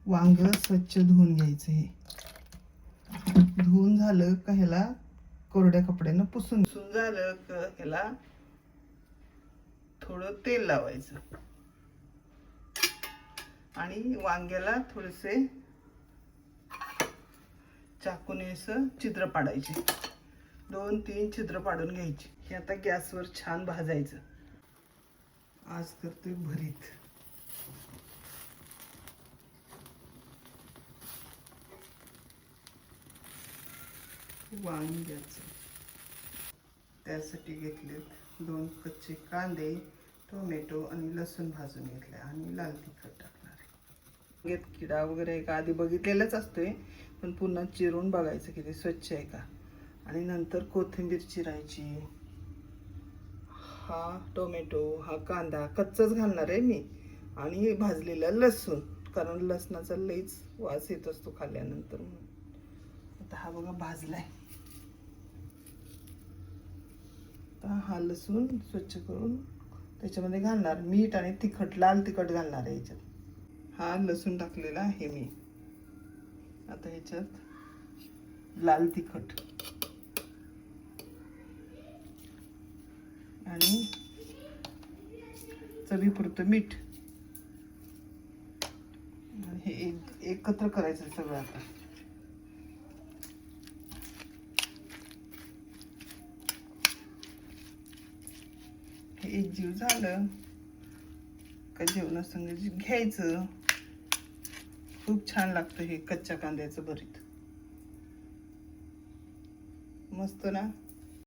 वांग स्वच्छ धुवून घ्यायचं. हे धुवून झालं का ह्याला कोरड्या कपड्यानं पुसून झालं का ह्याला थोडं तेल लावायचं आणि वांग्याला थोडेसे चाकूने असं छिद्र पाडायचे. 2-3 छिद्र पाडून घ्यायची. हे आता गॅसवर छान भाजायचं. आज करतोय भरीत. वांग्याचं त्यासाठी घेतलेत 2 कच्चे कांदे, टोमॅटो आणि लसूण भाजून घेतले आणि लाल तिखट टाकणार आहे. वांग्यात किडा वगैरे का आधी बघितलेलाच असतोय, पण पुन्हा चिरून बघायचं की ते स्वच्छ आहे का. आणि नंतर कोथिंबीर चिरायची. हा टोमॅटो, हा कांदा कच्चाच घालणार आहे मी आणि भाजलेला लसूण, कारण लसणाचा लईच वास येत असतो खाल्ल्यानंतर. आता हा बघा भाजलाय. हा लसूण स्वच्छ करून त्याच्यामध्ये घालणार. मीठ आणि तिखट, लाल तिखट घालणार आहे याच्यात. हा लसूण टाकलेला आहे मी. आता ह्याच्यात लाल तिखट आणि चवीपुरतं मीठ. हे एकत्र करायचं सगळं. आता हे एक जीव झालं का जेवणासंग घ्यायचं. खूप छान लागतं हे कच्च्या कांद्याचं भरीत. मस्त ना.